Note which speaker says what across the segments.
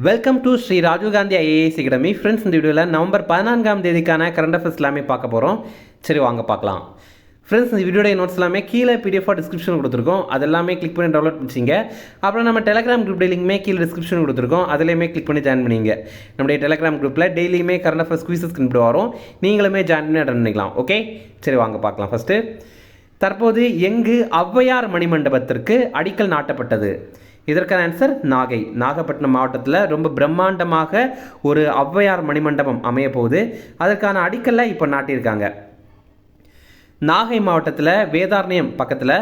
Speaker 1: Welcome to Shri Rajiv Gandhi IAS academy. Friends, இந்த வீடியோவில் November 14ஆம் தேதிக்கான கரண்ட் அஃபேர்ஸ் எல்லாமே பார்க்க போகிறோம். சரி, வாங்க பார்க்கலாம். ஃப்ரெண்ட்ஸ், இந்த வீடியோடைய நோட்ஸ் எல்லாமே கீழே பிடிஎஃபாக டிஸ்கிரிப்ஷன் கொடுத்துருக்கோம். அது எல்லாமே கிளிக் பண்ணி டவுன்லோட் பண்ணிச்சிங்க. அப்புறம் நம்ம டெலிகிராம் குரூப் லிங்க்மே கீழே டிஸ்கிரிப்ஷன் கொடுத்துருக்கோம். அதிலேயுமே கிளிக் பண்ணி ஜாயின் பண்ணிங்க. நம்முடைய டெலிகிராம் குரூப்பில் டெய்லியுமே கரண்ட் அஃபேர்ஸ் குவிசஸ் கண்டு வரும். நீங்களுமே ஜாயின் பண்ணி அட்டன் பண்ணிக்கலாம். ஓகே, சரி வாங்க பார்க்கலாம். ஃபஸ்ட்டு, தற்போது எங்கு ஔவையார் மணிமண்டபத்திற்கு அடிக்கல் நாட்டப்பட்டது? இதற்கான ஆன்சர் நாகை. நாகப்பட்டினம் மாவட்டத்தில் ரொம்ப பிரம்மாண்டமாக ஒரு ஔவையார் மணிமண்டபம் அமைய போகுது. அதற்கான அடிக்கல்ல இப்போ நாட்டியிருக்காங்க. நாகை மாவட்டத்தில் வேதாரண்யம் பக்கத்தில்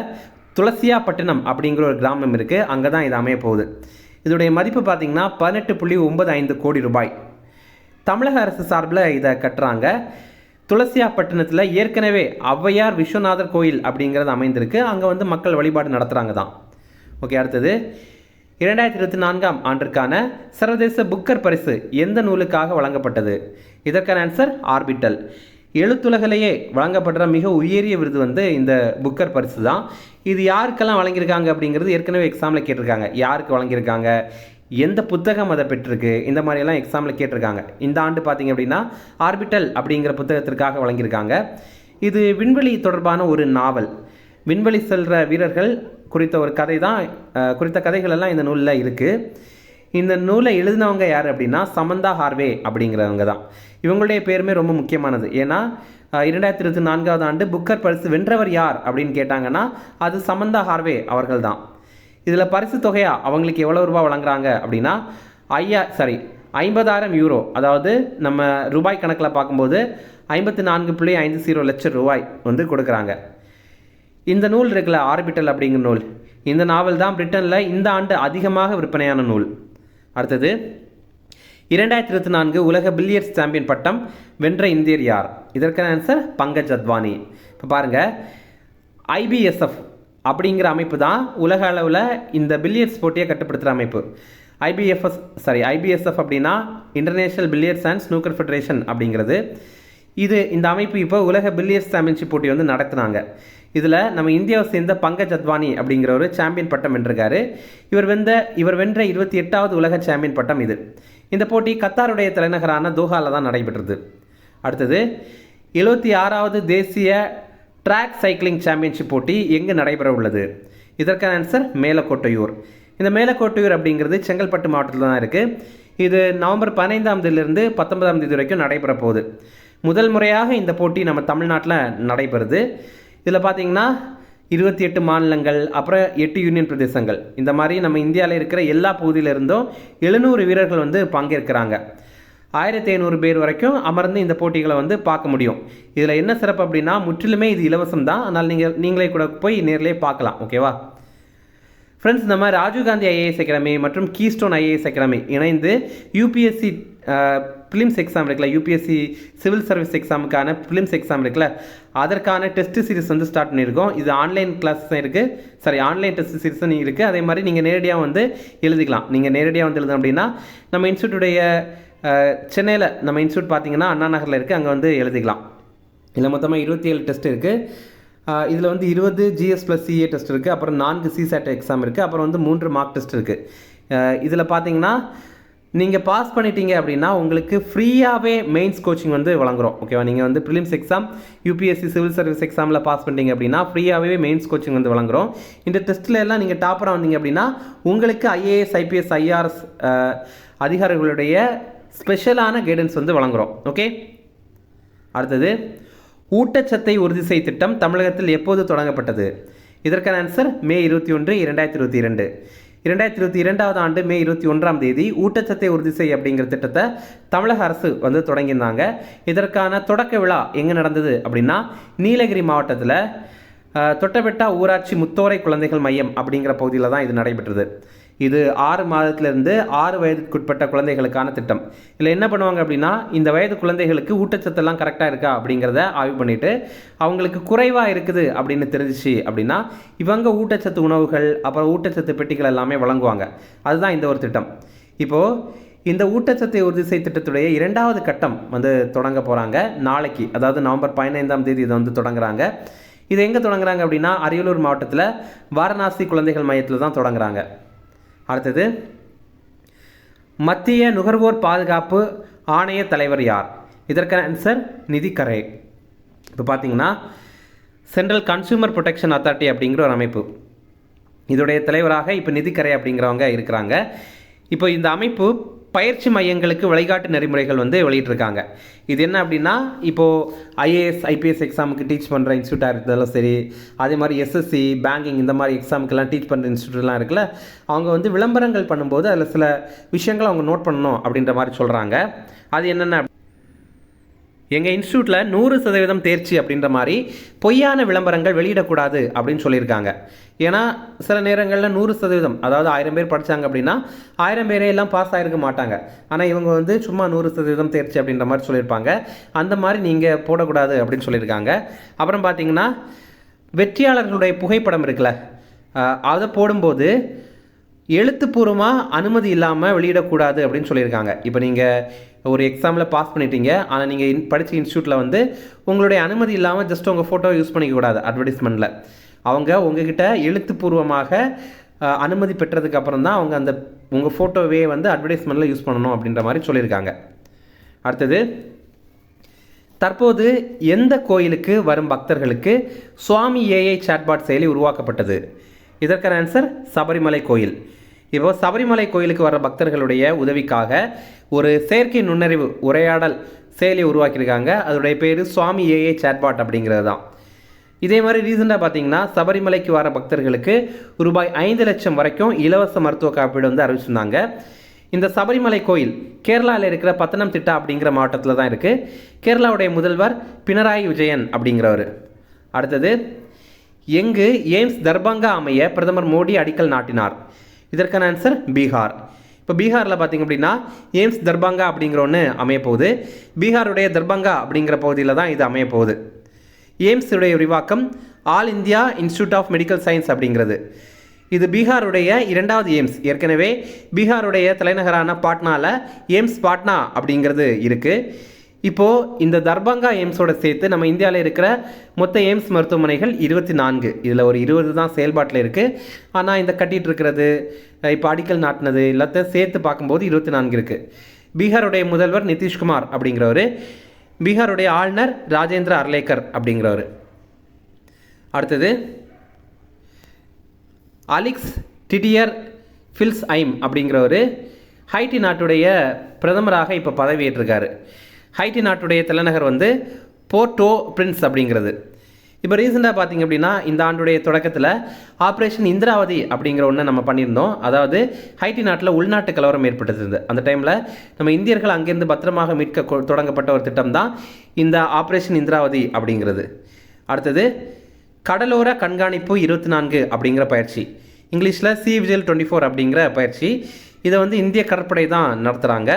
Speaker 1: துளசியாப்பட்டினம் அப்படிங்கிற ஒரு கிராமம் இருக்குது. அங்கே தான் இது அமைய போகுது. இதோடைய மதிப்பு பார்த்திங்கன்னா 18.95 கோடி ரூபாய். தமிழக அரசு சார்பில் இதை கட்டுறாங்க. துளசியாப்பட்டினத்தில் ஏற்கனவே ஔவையார் விஸ்வநாதர் கோயில் அப்படிங்கிறது அமைந்திருக்கு. அங்கே மக்கள் வழிபாடு நடத்துகிறாங்க தான். ஓகே, அடுத்தது 2024ஆம் ஆண்டிற்கான சர்வதேச புக்கர் பரிசு எந்த நூலுக்காக வழங்கப்பட்டது? இதற்கான ஆன்சர் ஆர்பிட்டல். எழுத்துலகிலேயே வழங்கப்படுற மிக உயரிய விருது இந்த புக்கர் பரிசு தான். இது யாருக்கெல்லாம் வழங்கியிருக்காங்க அப்படிங்கிறது ஏற்கனவே எக்ஸாமில் கேட்டிருக்காங்க. யாருக்கு வழங்கியிருக்காங்க, எந்த புத்தகம் அதை பெற்றிருக்கு, இந்த மாதிரியெல்லாம் எக்ஸாமில் கேட்டிருக்காங்க. இந்த ஆண்டு பார்த்தீங்க அப்படின்னா ஆர்பிட்டல் அப்படிங்கிற புத்தகத்திற்காக வழங்கியிருக்காங்க. இது விண்வெளி தொடர்பான ஒரு நாவல். விண்வெளி செல்கிற வீரர்கள் குறித்த ஒரு கதை தான். குறித்த கதைகள் எல்லாம் இந்த நூலில் இருக்குது. இந்த நூலை எழுதினவங்க யார் அப்படின்னா சமந்தா ஹார்வே அப்படிங்கிறவங்க தான். இவங்களுடைய பேருமே ரொம்ப முக்கியமானது. ஏன்னா 2024ஆவது ஆண்டு புக்கர் பரிசு வென்றவர் யார் அப்படின்னு கேட்டாங்கன்னா அது சமந்தா ஹார்வே அவர்கள் தான். இதில் பரிசு தொகையாக அவங்களுக்கு எவ்வளோ ரூபா வழங்குறாங்க அப்படின்னா 50,000 யூரோ, அதாவது நம்ம ரூபாய் கணக்கில் பார்க்கும்போது 54.50 லட்சம் ரூபாய் கொடுக்குறாங்க. இந்த நூல் இருக்குல்ல, ஆர்பிட்டல் அப்படிங்கிற நூல், இந்த நாவல் தான் பிரிட்டனில் இந்த ஆண்டு அதிகமாக விற்பனையான நூல். அடுத்தது 2024 உலக பில்லியர்ட்ஸ் சாம்பியன் பட்டம் வென்ற இந்தியர் யார்? இதற்கான ஆன்சர் பங்கஜ் அத்வானி. இப்போ பாருங்கள், ஐபிஎஸ்எஃப் அப்படிங்கிற அமைப்பு தான் உலக அளவில் இந்த பில்லியர்ட்ஸ் போட்டியை கட்டுப்படுத்துகிற அமைப்பு. ஐபிஎஸ்எஃப் அப்படின்னா international billiards and snooker federation அப்படிங்கிறது. இந்த அமைப்பு இப்போ உலக பில்லியர்ட்ஸ் சாம்பியன்ஷிப் போட்டி நடத்துனாங்க. இதில் நம்ம இந்தியாவை சேர்ந்த பங்கஜ் அத்வானி அப்படிங்கிற ஒரு சாம்பியன் பட்டம் வென்றிருக்காரு. இவர் வென்ற 28வது உலக சாம்பியன் பட்டம் இது. இந்த போட்டி கத்தாருடைய தலைநகரான தோஹாவில் தான் நடைபெற்றது. அடுத்தது 76வது தேசிய ட்ராக் சைக்கிளிங் சாம்பியன்ஷிப் போட்டி எங்கு நடைபெற உள்ளது? இதற்கான ஆன்சர் மேலக்கோட்டையூர். இந்த மேலக்கோட்டையூர் அப்படிங்கிறது செங்கல்பட்டு மாவட்டத்தில் தான் இருக்குது. இது நவம்பர் 15ஆம் தேதியிலிருந்து 19ஆம் தேதி வரைக்கும் நடைபெற போகுது. முதல் முறையாக இந்த போட்டி நம்ம தமிழ்நாட்டில் நடைபெறுது. இதில் பார்த்தீங்கன்னா 28 மாநிலங்கள், அப்புறம் 8 யூனியன் பிரதேசங்கள், இந்த மாதிரி நம்ம இந்தியாவில் இருக்கிற எல்லா பகுதியிலிருந்தும் 700 வீரர்கள் பங்கேற்கிறாங்க. 1500 பேர் வரைக்கும் அமர்ந்து இந்த போட்டிகளை பார்க்க முடியும். இதில் என்ன சிறப்பு அப்படின்னா முற்றிலுமே இது இலவசம் தான். அதனால் நீங்களே கூட போய் நேரிலே பார்க்கலாம். ஓகேவா ஃப்ரெண்ட்ஸ், நம்ம ராஜீவ் காந்தி ஐஏஎஸ் அகாடமி மற்றும் கீஸ்டோன் ஐஏஎஸ் அகாடமி இணைந்து யூபிஎஸ்சி ஃபிலிம்ஸ் எக்ஸாம் இருக்குல்ல, யூபிஎஸ்சி சிவில் சர்வீஸ் எக்ஸாமுக்கான ஃபிலிம்ஸ் எக்ஸாம் இருக்குல்ல, அதற்கான டெஸ்ட் சீரிஸ் ஸ்டார்ட் பண்ணியிருக்கோம். இது ஆன்லைன் கிளாஸஸ் இருக்குது, ஆன்லைன் டெஸ்ட் சீரிஸும் இருக்குது. அதே மாதிரி நீங்கள் நேரடியாக எழுதிக்கலாம். நீங்கள் நேரடியாக எழுதணும் அப்படின்னா நம்ம இன்ஸ்டியூட்டுடைய சென்னையில் நம்ம இன்ஸ்டியூட் பார்த்தீங்கன்னா அண்ணா நகரில் இருக்குது, அங்கே எழுதிக்கலாம். இதில் மொத்தமாக 27 டெஸ்ட் இருக்குது. இதில் 20 ஜிஎஸ் + சிஏ டெஸ்ட் இருக்குது, அப்புறம் 4 சிசாட் எக்ஸாம் இருக்குது, அப்புறம் 3 மார்க் டெஸ்ட் இருக்குது. இதில் பார்த்தீங்கன்னா நீங்கள் பாஸ் பண்ணிட்டீங்க அப்படின்னா உங்களுக்கு ஃப்ரீயாகவே மெயின்ஸ் கோச்சிங் வழங்குறோம். ஓகேவா, நீங்கள் prelims exam UPSC civil service எக்ஸாமில் பாஸ் பண்ணிட்டீங்க அப்படின்னா ஃப்ரீயாகவே மெயின்ஸ் கோச்சிங் வழங்குறோம். இந்த டெஸ்ட்டில் எல்லாம் நீங்கள் டாப்பராக வந்தீங்க அப்படின்னா உங்களுக்கு ஐஏஎஸ், ஐபிஎஸ், ஐஆர்எஸ் அதிகாரிகளுடைய ஸ்பெஷலான கைடன்ஸ் வழங்குறோம். ஓகே, அடுத்தது ஊட்டச்சத்தை உறுதி செய் திட்டம் தமிழகத்தில் எப்போது தொடங்கப்பட்டது? இதற்கான ஆன்சர் மே 21, 2022. 2022ஆவது ஆண்டு மே 21ஆம் தேதி ஊட்டச்சத்தை உறுதி செய் அப்படிங்கிற திட்டத்தை தமிழக அரசு தொடங்கியிருந்தாங்க. இதற்கான தொடக்க விழா எங்கே நடந்தது அப்படின்னா நீலகிரி மாவட்டத்தில் தொட்டபெட்டா ஊராட்சி முத்தோரை குழந்தைகள் மையம் அப்படிங்கிற பகுதியில் தான் இது நடைபெற்றது. இது 6 மாதத்திலிருந்து 6 வயதுக்குட்பட்ட குழந்தைகளுக்கான திட்டம். இதில் என்ன பண்ணுவாங்க அப்படின்னா இந்த வயது குழந்தைகளுக்கு ஊட்டச்சத்தெல்லாம் கரெக்டாக இருக்கா அப்படிங்கிறத ஆய்வு பண்ணிவிட்டு அவங்களுக்கு குறைவாக இருக்குது அப்படின்னு தெரிஞ்சிச்சு அப்படின்னா இவங்க ஊட்டச்சத்து உணவுகள், அப்புறம் ஊட்டச்சத்து பெட்டிகள் எல்லாமே வழங்குவாங்க. அதுதான் இந்த ஒரு திட்டம். இப்போது இந்த ஊட்டச்சத்தை உறுதி செய் திட்டத்துடைய 2வது கட்டம் தொடங்க போகிறாங்க நாளைக்கு, அதாவது நவம்பர் 15ஆம் தேதி இதை தொடங்குறாங்க. இது எங்கே தொடங்குறாங்க அப்படின்னா அரியலூர் மாவட்டத்தில் வாரணாசி குழந்தைகள் மையத்தில் தான் தொடங்குறாங்க. அடுத்தது மத்திய நுகர்வோர் பாதுகாப்பு ஆணைய தலைவர் யார்? இதற்கான ஆன்சர் நிதி கரே. இப்போ பார்த்தீங்கன்னா சென்ட்ரல் கன்சூமர் ப்ரொடெக்ஷன் அத்தாரிட்டி அப்படிங்கிற ஒரு அமைப்பு, இதோடைய தலைவராக இப்போ நிதி கரே அப்படிங்கிறவங்க இருக்கிறாங்க. இப்போ இந்த அமைப்பு பயிற்சி மையங்களுக்கு வழிகாட்டு நெறிமுறைகள் வந்து வெளியிட்டிருக்காங்க. இது என்ன அப்படின்னா, இப்போது ஐஏஎஸ் ஐபிஎஸ் எக்ஸாமுக்கு டீச் பண்ணுற இன்ஸ்டியூட்டாக இருந்தாலும் சரி, அதே மாதிரி எஸ்எஸ்சி பேங்கிங் இந்த மாதிரி எக்ஸாமுக்கெல்லாம் டீச் பண்ணுற இன்ஸ்டியூட்லாம் இருக்குல்ல, அவங்க வந்து விளம்பரங்கள் பண்ணும்போது அதில் சில விஷயங்கள் அவங்க நோட் பண்ணணும் அப்படின்ற மாதிரி சொல்கிறாங்க. அது என்னென்ன, எங்கள் இன்ஸ்டியூட்டில் 100% தேர்ச்சி அப்படின்ற மாதிரி பொய்யான விளம்பரங்கள் வெளியிடக்கூடாது அப்படின்னு சொல்லியிருக்காங்க. ஏன்னா சில நேரங்களில் 100%, அதாவது 1000 பேர் படித்தாங்க அப்படின்னா 1000 பேரே எல்லாம் பாஸ் ஆகிருக்க மாட்டாங்க. ஆனால் இவங்க வந்து சும்மா 100% தேர்ச்சி அப்படின்ற மாதிரி சொல்லியிருப்பாங்க. அந்த மாதிரி நீங்கள் போடக்கூடாது அப்படின்னு சொல்லியிருக்காங்க. அப்புறம் பார்த்தீங்கன்னா வெற்றியாளர்களுடைய புகைப்படம் இருக்குல்ல, அதை போடும்போது எழுத்துப்பூர்வமாக அனுமதி இல்லாமல் வெளியிடக்கூடாது அப்படின்னு சொல்லியிருக்காங்க. இப்போ நீங்கள் ஒரு எக்ஸாமில் பாஸ் பண்ணிட்டீங்க, ஆனால் நீங்கள் படித்த இன்ஸ்டியூட்டில் வந்து உங்களுடைய அனுமதி இல்லாமல் ஜஸ்ட் உங்கள் ஃபோட்டோ யூஸ் பண்ணிக்கக்கூடாது அட்வர்டைஸ்மெண்ட்டில். அவங்க உங்ககிட்ட எழுத்துப்பூர்வமாக அனுமதி பெற்றதுக்கு அப்புறம் தான் அவங்க அந்த உங்கள் ஃபோட்டோவே வந்து அட்வர்டைஸ்மெண்ட்டில் யூஸ் பண்ணணும் அப்படின்ற மாதிரி சொல்லியிருக்காங்க. அடுத்தது, தற்போது எந்த கோயிலுக்கு வரும் பக்தர்களுக்கு சுவாமி ஏஐ சாட்பாட் செயலி உருவாக்கப்பட்டது? இதற்கான ஆன்சர் சபரிமலை கோயில். இப்போ சபரிமலை கோயிலுக்கு வர பக்தர்களுடைய உதவிக்காக ஒரு செயற்கை நுண்ணறிவு உரையாடல் செயலியை உருவாக்கியிருக்காங்க. அதோடைய பேர் சுவாமி ஏஐ சாட்பாட் அப்படிங்கிறது தான். இதே மாதிரி ரீசெண்டாக பார்த்தீங்கன்னா சபரிமலைக்கு வர பக்தர்களுக்கு ரூபாய் 5 லட்சம் வரைக்கும் இலவச மருத்துவ காப்பீடு வந்து அறிவிச்சிருந்தாங்க. இந்த சபரிமலை கோயில் கேரளாவில் இருக்கிற பத்தனம்திட்டா அப்படிங்கிற மாவட்டத்தில் தான் இருக்குது. கேரளாவுடைய முதல்வர் பினராயி விஜயன் அப்படிங்கிறவர். அடுத்தது, எங்கு எய்ம்ஸ் தர்பங்கா அமைய பிரதமர் மோடி அடிக்கல் நாட்டினார்? இதற்கான ஆன்சர் பீகார். இப்போ பீகாரில் பார்த்திங்க அப்படின்னா எய்ம்ஸ் தர்பங்கா அப்படிங்கிற ஒன்று அமையப்போகுது. பீகாருடைய தர்பங்கா அப்படிங்கிற பகுதியில் தான் இது அமையப்போகுது. எய்ம்ஸுடைய விரிவாக்கம் all India institute of medical science அப்படிங்கிறது. இது பீகாருடைய 2வது எய்ம்ஸ். ஏற்கனவே பீகாருடைய தலைநகரான பாட்னாவில் எய்ம்ஸ் பாட்னா அப்படிங்கிறது இருக்குது. இப்போது இந்த தர்பங்கா எய்ம்ஸோட சேர்த்து நம்ம இந்தியாவில் இருக்கிற மொத்த எய்ம்ஸ் மருத்துவமனைகள் 24, இதில் ஒரு 20 தான் செயல்பாட்டில் இருக்குது. ஆனால் இந்த கட்டிகிட்டு இருக்கிறது, இப்போ அடிக்கல் நாட்டினது எல்லாத்தையும் சேர்த்து பார்க்கும்போது 24 இருக்குது. பீகாருடைய முதல்வர் நிதிஷ்குமார் அப்படிங்கிறவர், பீகாருடைய ஆளுநர் ராஜேந்திர அர்லேக்கர் அப்படிங்கிறவர். அடுத்தது, அலெக்ஸ் டிடியர் ஃபில்ஸ் ஐம் அப்படிங்கிறவர் ஹைட்டி நாட்டுடைய பிரதமராக இப்போ பதவியேற்றிருக்காரு. ஹைட்டி நாட்டுடைய தலைநகர் வந்து போர்ட்டோ பிரின்ஸ் அப்படிங்கிறது. இப்போ ரீசெண்டாக பார்த்திங்க அப்படின்னா இந்த ஆண்டுடைய தொடக்கத்தில் ஆப்ரேஷன் இந்திராவதி அப்படிங்கிற ஒன்று நம்ம பண்ணியிருந்தோம். அதாவது ஹைட்டி நாட்டில் உள்நாட்டு கலவரம் ஏற்பட்டது. அந்த டைமில் நம்ம இந்தியர்கள் அங்கேருந்து பத்திரமாக மீட்க தொடங்கப்பட்ட ஒரு திட்டம் தான் இந்த ஆப்ரேஷன் இந்திராவதி அப்படிங்கிறது. அடுத்தது, கடலோர கண்காணிப்பு 24 அப்படிங்கிற பயிற்சி, இங்கிலீஷில் சி விஜில் 24 அப்படிங்கிற பயிற்சி. இதை வந்து இந்திய கடற்படை தான் நடத்துகிறாங்க.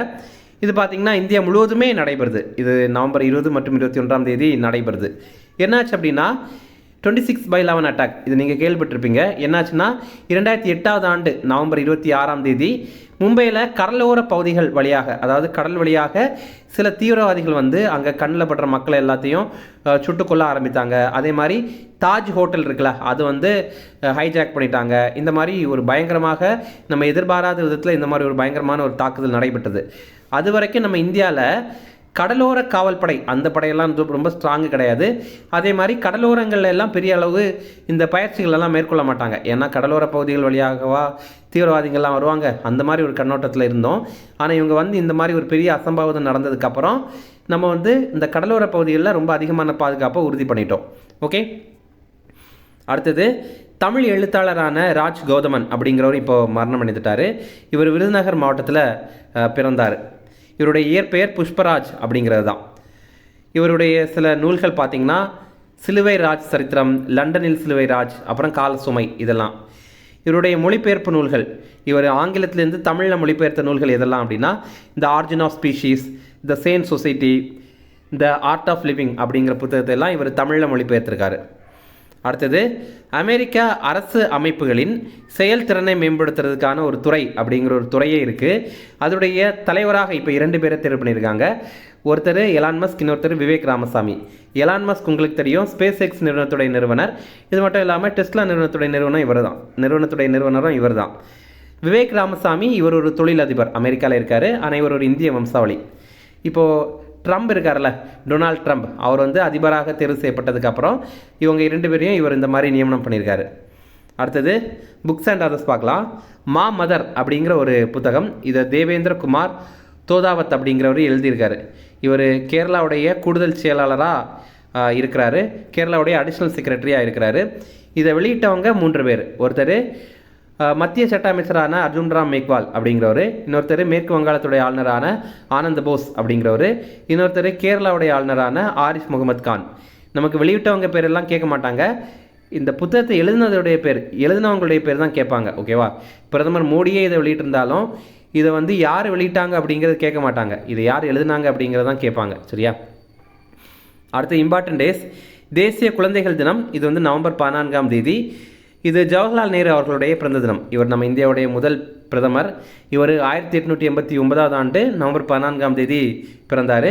Speaker 1: இது பார்த்திங்கன்னா இந்தியா முழுவதுமே நடைபெறுது. இது நவம்பர் 20 மற்றும் 21ஆம் தேதி நடைபெறுது. என்னாச்சு அப்படின்னா 26/11 அட்டாக், இது நீங்கள் கேள்விப்பட்டிருப்பீங்க. என்னாச்சுன்னா 2008ஆவது ஆண்டு நவம்பர் 26ஆம் தேதி மும்பையில் கடலோர பகுதிகள் வழியாக, அதாவது கடல் வழியாக சில தீவிரவாதிகள் வந்து அங்கே கண்ணில் படுற மக்களை எல்லாத்தையும் சுட்டுக்கொள்ள ஆரம்பித்தாங்க. அதே மாதிரி தாஜ் ஹோட்டல் இருக்குல்ல, அது வந்து ஹைஜாக் பண்ணிட்டாங்க. இந்த மாதிரி ஒரு பயங்கரமாக நம்ம எதிர்பாராத விதத்தில் இந்த மாதிரி ஒரு பயங்கரமான ஒரு தாக்குதல் நடைபெற்றது. அது வரைக்கும் நம்ம இந்தியாவில் கடலோர காவல் படை, அந்த படையெல்லாம் ரொம்ப ஸ்ட்ராங்கு கிடையாது. அதே மாதிரி கடலோரங்கள்ல எல்லாம் பெரிய அளவு இந்த பயிற்சிகள் எல்லாம் மேற்கொள்ள மாட்டாங்க. ஏன்னா கடலோர பகுதிகள் வழியாகவா தீவிரவாதிகள்லாம் வருவாங்க, அந்த மாதிரி ஒரு கண்ணோட்டத்தில் இருந்தோம். ஆனால் இவங்க வந்து இந்த மாதிரி ஒரு பெரிய அசம்பாவிதம் நடந்ததுக்கப்புறம் நம்ம வந்து இந்த கடலோர பகுதிகளில் ரொம்ப அதிகமான பாதுகாப்பை உறுதி பண்ணிட்டோம். ஓகே, அடுத்தது, தமிழ் எழுத்தாளரான ராஜ் கௌதமன் அப்படிங்கிறவர் இப்போ மரணம் அடைந்துட்டார். இவர் விருதுநகர் மாவட்டத்தில் பிறந்தார். இவருடைய இயற்பெயர் புஷ்பராஜ் அப்படிங்கிறது தான். இவருடைய சில நூல்கள் பார்த்திங்கன்னா சிலுவை ராஜ் சரித்திரம், லண்டனில் சிலுவை ராஜ், அப்புறம் கால சுமை, இதெல்லாம். இவருடைய மொழிபெயர்ப்பு நூல்கள், இவர் ஆங்கிலத்திலேருந்து தமிழில் மொழிபெயர்த்த நூல்கள் எதெல்லாம் அப்படின்னா the origin of species, the sane society, the art of living அப்படிங்கிற புத்தகத்தை எல்லாம் இவர் தமிழில் மொழிபெயர்த்திருக்காரு. அடுத்தது, அமெரிக்கா அரசு அமைப்புகளின் செயல்திறனை மேம்படுத்துறதுக்கான ஒரு துறை அப்படிங்கிற ஒரு துறையே இருக்குது. அதோடைய தலைவராக இப்போ 2 பேரை தேர்வு பண்ணியிருக்காங்க. ஒருத்தர் எலான் மஸ்க், இன்னொருத்தர் விவேக் ராமசாமி. எலான் மஸ்க் உங்களுக்கு தெரியும், ஸ்பேஸ் எக்ஸ் நிறுவனத்துடைய நிறுவனர். இது மட்டும் இல்லாமல் டெஸ்லா நிறுவனத்துடைய நிறுவனரும் இவர் தான். விவேக் ராமசாமி இவர் ஒரு தொழிலதிபர், அமெரிக்காவில் இருக்கார். ஆனால் இவர் ஒரு இந்திய வம்சாவளி. இப்போது ட்ரம்ப் இருக்கார்ல, டொனால்ட் ட்ரம்ப், அவர் வந்து அதிபராக தேர்வு செய்யப்பட்டதுக்கப்புறம் இவங்க 2 பேரையும் இவர் இந்த மாதிரி நியமனம் பண்ணியிருக்காரு. அடுத்தது புக்ஸ் அண்ட் அதர்ஸ் பார்க்கலாம். மா மதர் அப்படிங்கிற ஒரு புத்தகம், இதை தேவேந்திர குமார் தோதாவத் அப்படிங்கிறவர் எழுதியிருக்காரு. இவர் கேரளாவுடைய கூடுதல் செயலாளராக இருக்கிறாரு, கேரளாவுடைய அடிஷ்னல் செக்ரட்டரியாக இருக்கிறாரு. இதை வெளியிட்டவங்க 3 பேர். ஒருத்தர் மத்திய சட்ட அமைச்சரான அர்ஜுன் ராம் மேக்வால் அப்படிங்கிறவர், இன்னொருத்தர் மேற்கு வங்காளத்துடைய ஆளுநரான ஆனந்த் போஸ் அப்படிங்கிறவர், இன்னொருத்தர் கேரளாவுடைய ஆளுநரான ஆரிஃப் முகமது கான். நமக்கு வெளியிட்டவங்க பேரெல்லாம் கேட்க மாட்டாங்க, இந்த புத்தகத்தை எழுதினவங்களுடைய பேர் தான் கேட்பாங்க. ஓகேவா? பிரதமர் மோடியே இதை வெளியிட்டிருந்தாலும் இதை வந்து யார் வெளியிட்டாங்க அப்படிங்கிறது கேட்க மாட்டாங்க, இதை யார் எழுதினாங்க அப்படிங்கிறது தான் கேட்பாங்க. சரியா? அடுத்து இம்பார்ட்டன்ட் டேஸ். தேசிய குழந்தைகள் தினம், இது வந்து நவம்பர் 14ஆம் தேதி. இது ஜவஹர்லால் நேரு அவர்களுடைய பிறந்த தினம். இவர் நம்ம இந்தியாவுடைய முதல் பிரதமர். இவர் 1889 ஆண்டு நவம்பர் 14ஆம் தேதி பிறந்தார்.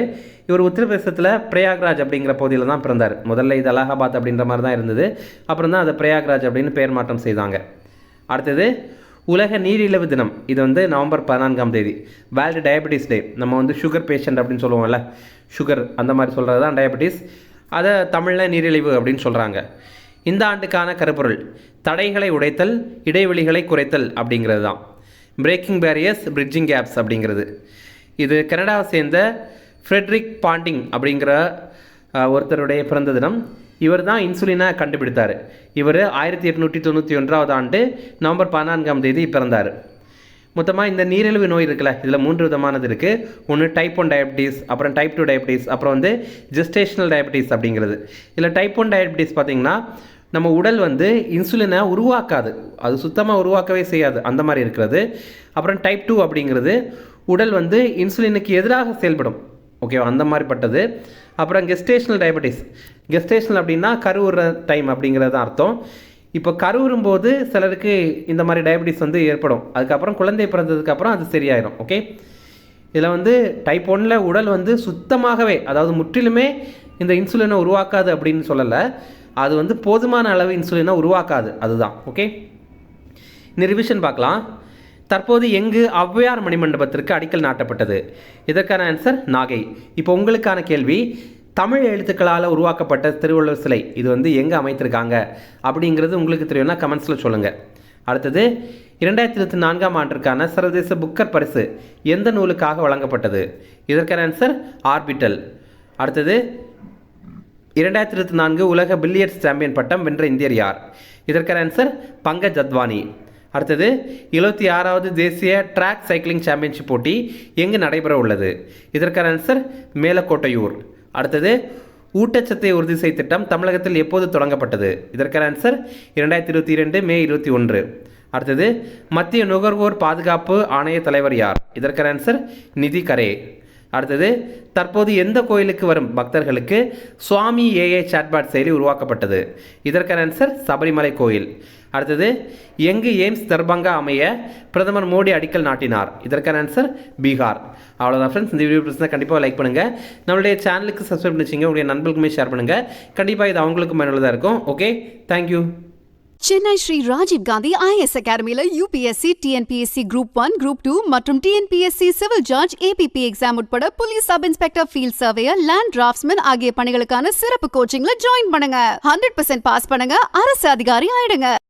Speaker 1: இவர் உத்தரப்பிரதேசத்தில் பிரயாக்ராஜ் அப்படிங்கிற பகுதியில் தான் பிறந்தார். முதல்ல இது அலகாபாத் அப்படின்ற மாதிரி தான் இருந்தது, அப்புறம் தான் அதை பிரயாக்ராஜ் அப்படின்னு பெயர் மாற்றம் செய்தாங்க. அடுத்தது உலக நீரிழிவு தினம், இது வந்து நவம்பர் 14ஆம் தேதி. வேர்ல்டு டயபெட்டிஸ் டே. நம்ம வந்து சுகர் பேஷண்ட் அப்படின்னு சொல்லுவோம்ல, சுகர் அந்த மாதிரி சொல்கிறது தான் டயபெட்டிஸ், அதை தமிழில் நீரிழிவு அப்படின்னு சொல்கிறாங்க. இந்த ஆண்டுக்கான கருப்பொருள் தடைகளை உடைத்தல், இடைவெளிகளை குறைத்தல் அப்படிங்கிறது தான். பிரேக்கிங் பேரியர்ஸ், பிரிட்ஜிங் கேப்ஸ் அப்படிங்கிறது. இது கனடாவை சேர்ந்த ஃப்ரெட்ரிக் பாண்டிங் அப்படிங்கிற ஒருத்தருடைய பிறந்த தினம். இவர் தான் இன்சுலினை கண்டுபிடித்தார். இவர் 1891 ஆண்டு நவம்பர் 14ஆம் தேதி பிறந்தார். மொத்தமாக இந்த நீரிழிவு நோய் இருக்குல்ல, இதில் 3 விதமானது இருக்குது. ஒன்று டைப் 1 டயபிட்டிஸ், அப்புறம் டைப் 2 டயபிட்டிஸ், அப்புறம் வந்து ஜெஸ்டேஷனல் டயபிட்டிஸ் அப்படிங்கிறது. இதில் டைப் 1 டயபிட்டிஸ் பார்த்திங்கன்னா நம்ம உடல் வந்து இன்சுலினை உருவாக்காது, அது சுத்தமாக உருவாக்கவே செய்யாது, அந்த மாதிரி இருக்கிறது. அப்புறம் டைப் 2 அப்படிங்கிறது உடல் வந்து இன்சுலினுக்கு எதிராக செயல்படும். ஓகேவா? அந்த மாதிரிப்பட்டது. அப்புறம் கெஸ்டேஷனல் டயபிட்டிஸ். கெஸ்டேஷனல் அப்படின்னா கருவுற டைம் அப்படிங்கிறது தான் அர்த்தம். இப்போ கருவுறும் போது சிலருக்கு இந்த மாதிரி டயபிட்டிஸ் வந்து ஏற்படும், அதுக்கப்புறம் குழந்தை பிறந்ததுக்கப்புறம் அது சரியாயிடும். ஓகே, இதில் வந்து டைப் 1 உடல் வந்து சுத்தமாகவே, அதாவது முற்றிலுமே இந்த இன்சுலினை உருவாக்காது அப்படின்னு சொல்லலை, அது வந்து போதுமான அளவு இன்சுலினை உருவாக்காது, அதுதான். ஓகே, இந்த ரிவிஷன் பார்க்கலாம். தற்போது எங்கு ஔவையார் மணிமண்டபத்திற்கு அடிக்கல் நாட்டப்பட்டது? இதற்கான ஆன்சர் நாகை. இப்போ உங்களுக்கான கேள்வி, தமிழ் எழுத்துக்களால் உருவாக்கப்பட்ட திருவள்ளுவர் சிலை இது வந்து எங்கே அமைத்திருக்காங்க அப்படிங்கிறது உங்களுக்கு தெரியும்னா கமெண்ட்ஸில் சொல்லுங்கள். அடுத்தது 2024ஆம் ஆண்டிற்கான சர்வதேச புக்கர் பரிசு எந்த நூலுக்காக வழங்கப்பட்டது? இதற்கான ஆன்சர் ஆர்பிட்டல். அடுத்தது 2024 உலக பில்லியர்ட்ஸ் சாம்பியன் பட்டம் வென்ற இந்தியர் யார்? இதற்கான ஆன்சர் பங்கஜ் அத்வானி. அடுத்தது 76வது தேசிய ட்ராக் சைக்கிளிங் சாம்பியன்ஷிப் போட்டி எங்கு நடைபெற உள்ளது? இதற்கான ஆன்சர் மேலக்கோட்டையூர். அடுத்தது ஊட்டச்சத்தை உறுதி செய் திட்டம் தமிழகத்தில் எப்போது தொடங்கப்பட்டது? இதற்கான ஆன்சர் 2022 மே 21. அடுத்தது மத்திய நுகர்வோர் பாதுகாப்பு ஆணைய தலைவர் யார்? இதற்கான ஆன்சர் நிதி கரே. அடுத்தது தற்போது எந்த கோயிலுக்கு வரும் பக்தர்களுக்கு சுவாமி ஏஐ சாட்பாட் செயலி உருவாக்கப்பட்டது? இதற்கான ஆன்சர் சபரிமலை கோயில். அடுத்தது எங்கு எய்ம்ஸ் தர்பங்கா அமைய பிரதமர் மோடி அடிக்கல் நாட்டினார்? இதற்கான ஆன்சர் பீகார். அவ்வளோதான் ஃப்ரெண்ட்ஸ், இந்த வீடியோ பிடிச்சிருந்தா கண்டிப்பாக லைக் பண்ணுங்கள், நம்மளுடைய சேனலுக்கு சப்ஸ்கிரைப் பண்ணிச்சிங்க, உங்களுடைய நண்பர்களுக்குமே ஷேர் பண்ணுங்கள், கண்டிப்பாக இது அவங்களுக்கும் பயனுள்ளதாக இருக்கும். Okay, thank you.
Speaker 2: Chennai Shri Rajiv Gandhi IAS அகாடமியில யூபிஎஸ்சி, டிஎன்பிஎஸ்சி குரூப் 1, குரூப் 2 மற்றும் TNPSC civil judge, APP exam உட்பட police sub inspector, field surveyor, land draftsman ஆகிய பணிகளுக்கான சிறப்பு கோச்சிங்ல ஜாயின் பண்ணுங்க. 100% பாஸ் பண்ணுங்க, அரசு அதிகாரி ஆயிடுங்க.